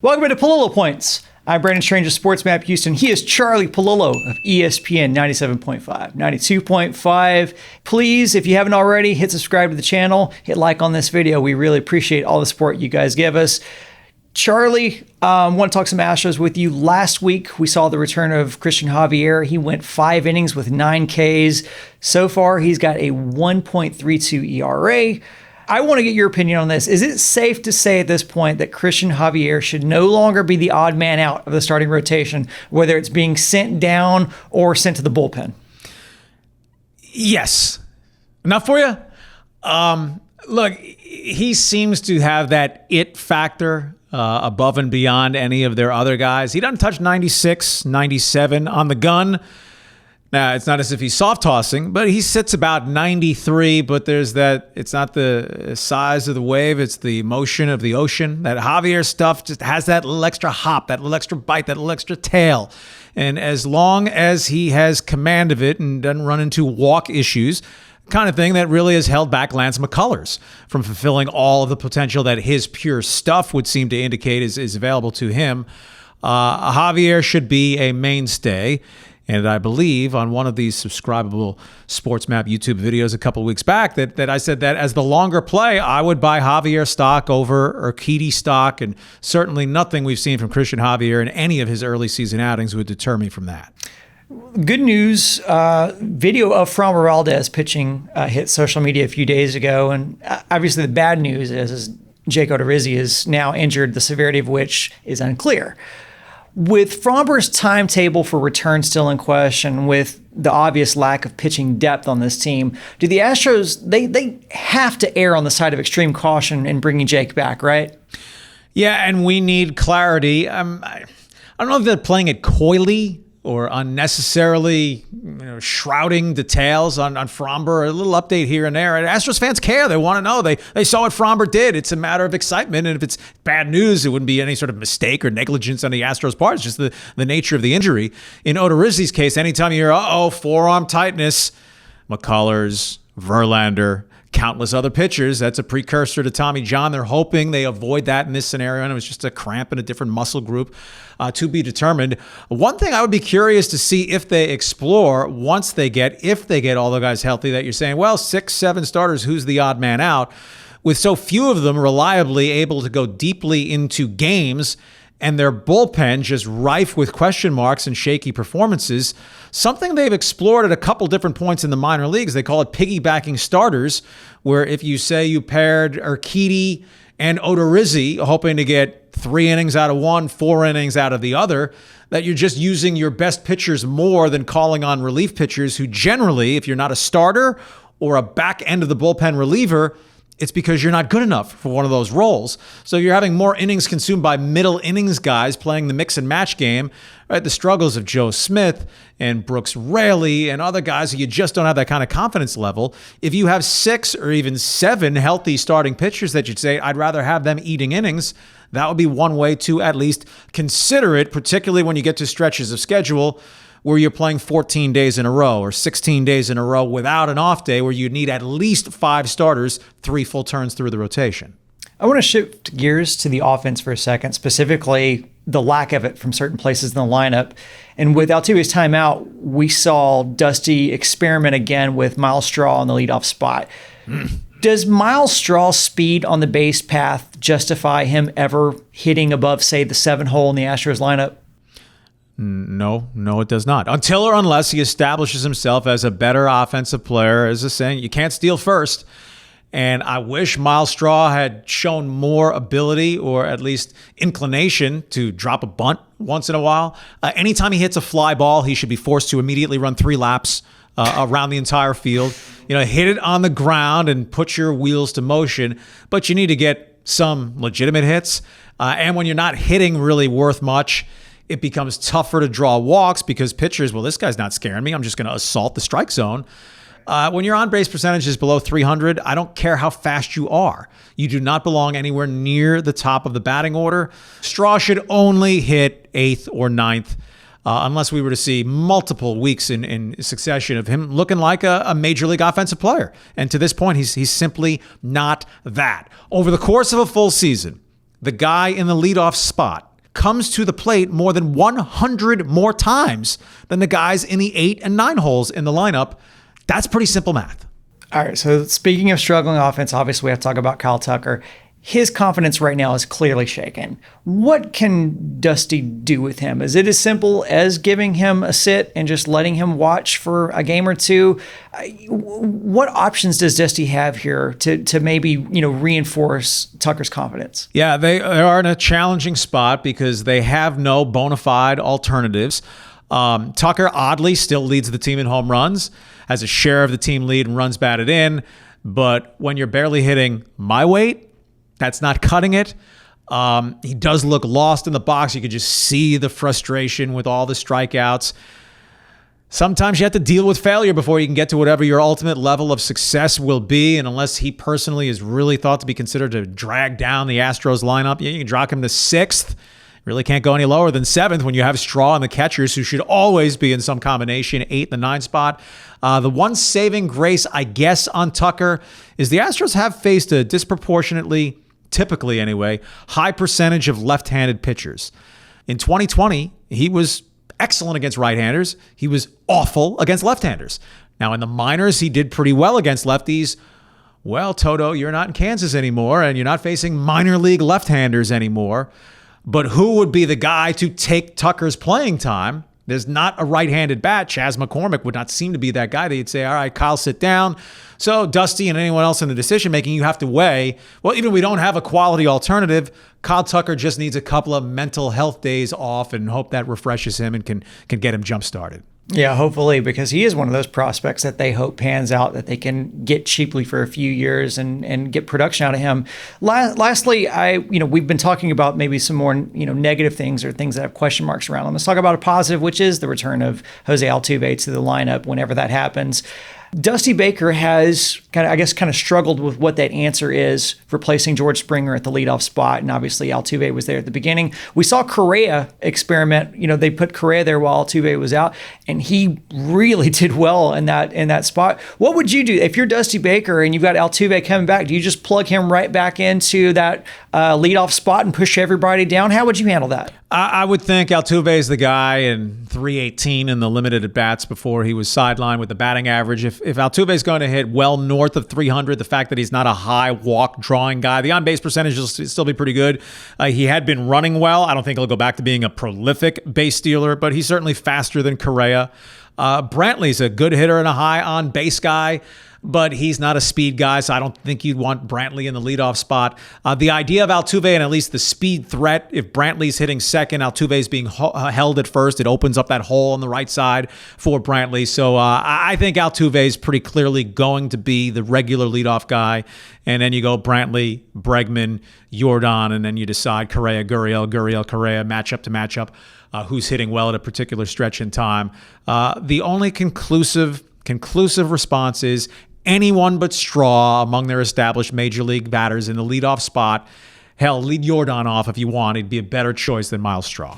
Welcome to Pallilo Points. I'm Brandon Strange of Sports Map Houston. He is Charlie Pallilo of ESPN 97.5, 92.5. Please, if you haven't already, hit subscribe to the channel, hit like on this video. We really appreciate all the support you guys give us. Charlie, want to talk some Astros with you. Last week, we saw the return of Christian Javier. He went 5 innings with 9 Ks. So far, he's got a 1.32 ERA. I want to get your opinion on this. Is it safe to say at this point that Christian Javier should no longer be the odd man out of the starting rotation, whether it's being sent down or sent to the bullpen? Yes. Enough for you? Look, he seems to have that it factor above and beyond any of their other guys. He doesn't touch 96, 97 on the gun. Now, it's not as if he's soft tossing, but he sits about 93, but there's that, it's not the size of the wave, it's the motion of the ocean. That Javier stuff just has that little extra hop, that little extra bite, that little extra tail. And as long as he has command of it and doesn't run into walk issues, kind of thing that really has held back Lance McCullers from fulfilling all of the potential that his pure stuff would seem to indicate is available to him. Javier should be a mainstay. And I believe on one of these subscribable Sports Map YouTube videos a couple of weeks back that I said that as the longer play, I would buy Javier stock over Urquidy stock, and certainly nothing we've seen from Christian Javier in any of his early season outings would deter me from that. Good news, video of Framber Valdez pitching hit social media a few days ago, and obviously the bad news is Jake Odorizzi is now injured, the severity of which is unclear. With Framber's timetable for return still in question, with the obvious lack of pitching depth on this team, do the Astros, they have to err on the side of extreme caution in bringing Jake back, right? Yeah, and we need clarity. I don't know if they're playing it coyly or unnecessarily shrouding details on Framber. A little update here and there. And Astros fans care. They want to know. They saw what Framber did. It's a matter of excitement. And if it's bad news, it wouldn't be any sort of mistake or negligence on the Astros' part. It's just the nature of the injury. In Odorizzi's case, anytime you hear, forearm tightness, McCullers, Verlander, countless other pitchers, that's a precursor to Tommy John. They're hoping they avoid that in this scenario, and it was just a cramp in a different muscle group to be determined. One thing I would be curious to see if they explore once they get, if they get all the guys healthy, that you're saying, well, 6, 7 starters, who's the odd man out? With so few of them reliably able to go deeply into games, and their bullpen just rife with question marks and shaky performances, something they've explored at a couple different points in the minor leagues. They call it piggybacking starters, where if you say you paired Urquidy and Odorizzi, hoping to get 3 innings out of one, 4 innings out of the other, that you're just using your best pitchers more than calling on relief pitchers who generally, if you're not a starter or a back end of the bullpen reliever, it's because you're not good enough for one of those roles. So you're having more innings consumed by middle innings guys playing the mix and match game, right? The struggles of Joe Smith and Brooks Raley and other guys who you just don't have that kind of confidence level. If you have 6 or even 7 healthy starting pitchers that you'd say, I'd rather have them eating innings, that would be one way to at least consider it, particularly when you get to stretches of schedule where you're playing 14 days in a row or 16 days in a row without an off day, where you need at least 5 starters, 3 full turns through the rotation. I want to shift gears to the offense for a second, specifically the lack of it from certain places in the lineup. And with Altuve's timeout, we saw Dusty experiment again with Miles Straw on the leadoff spot. Does Miles Straw's speed on the base path justify him ever hitting above, say, the 7-hole in the Astros lineup? No, it does not. Until or unless he establishes himself as a better offensive player. As a saying, you can't steal first. And I wish Miles Straw had shown more ability or at least inclination to drop a bunt once in a while. Anytime he hits a fly ball, he should be forced to immediately run 3 laps around the entire field. Hit it on the ground and put your wheels to motion. But you need to get some legitimate hits. And when you're not hitting really worth much, it becomes tougher to draw walks because pitchers, well, this guy's not scaring me. I'm just going to assault the strike zone. When your on-base percentage is below 300, I don't care how fast you are. You do not belong anywhere near the top of the batting order. Straw should only hit 8th or 9th, unless we were to see multiple weeks in succession of him looking like a major league offensive player. And to this point, he's simply not that. Over the course of a full season, the guy in the leadoff spot comes to the plate more than 100 more times than the guys in the 8 and 9 holes in the lineup. That's pretty simple math. All right, so speaking of struggling offense, obviously we have to talk about Kyle Tucker. His confidence right now is clearly shaken. What can Dusty do with him? Is it as simple as giving him a sit and just letting him watch for a game or two? What options does Dusty have here to maybe reinforce Tucker's confidence? Yeah, they are in a challenging spot because they have no bona fide alternatives. Tucker oddly still leads the team in home runs, has a share of the team lead in runs batted in, but when you're barely hitting my weight, that's not cutting it. He does look lost in the box. You could just see the frustration with all the strikeouts. Sometimes you have to deal with failure before you can get to whatever your ultimate level of success will be. And unless he personally is really thought to be considered to drag down the Astros lineup, you can drop him to 6th. Really can't go any lower than 7th when you have Straw and the catchers who should always be in some combination, 8 and the 9 spot. The one saving grace, I guess, on Tucker is the Astros have faced a disproportionately, typically anyway, high percentage of left-handed pitchers. In 2020, he was excellent against right-handers. He was awful against left-handers. Now, in the minors, he did pretty well against lefties. Well, Toto, you're not in Kansas anymore, and you're not facing minor league left-handers anymore. But who would be the guy to take Tucker's playing time? There's not a right-handed bat. Chas McCormick would not seem to be that guy. They'd say, all right, Kyle, sit down. So Dusty and anyone else in the decision-making, you have to weigh, well, even if we don't have a quality alternative, Kyle Tucker just needs a couple of mental health days off and hope that refreshes him and can get him jump-started. Yeah, hopefully, because he is one of those prospects that they hope pans out, that they can get cheaply for a few years and get production out of him. Lastly, we've been talking about maybe some more negative things or things that have question marks around them. Let's talk about a positive, which is the return of Jose Altuve to the lineup whenever that happens. Dusty Baker has kind of struggled with what that answer is, replacing George Springer at the leadoff spot, and obviously Altuve was there at the beginning. We saw Correa experiment. They put Correa there while Altuve was out, and he really did well in that spot. What would you do if you're Dusty Baker and you've got Altuve coming back? Do you just plug him right back into that leadoff spot and push everybody down? How would you handle that? I would think Altuve is the guy in 318 in the limited at-bats before he was sidelined with the batting average. If Altuve is going to hit well north of 300, the fact that he's not a high walk-drawing guy, the on-base percentage will still be pretty good. He had been running well. I don't think he'll go back to being a prolific base stealer, but he's certainly faster than Correa. Brantley's a good hitter and a high on-base guy, but he's not a speed guy, so I don't think you'd want Brantley in the leadoff spot. The idea of Altuve and at least the speed threat, if Brantley's hitting second, Altuve's being held at first, it opens up that hole on the right side for Brantley. So I think Altuve's pretty clearly going to be the regular leadoff guy. And then you go Brantley, Bregman, Jordan, and then you decide Correa, Gurriel, Correa, matchup to matchup, who's hitting well at a particular stretch in time. The only conclusive response is anyone but Straw among their established major league batters in the leadoff spot. Hell, lead Jordan off if you want. He'd be a better choice than Miles Straw.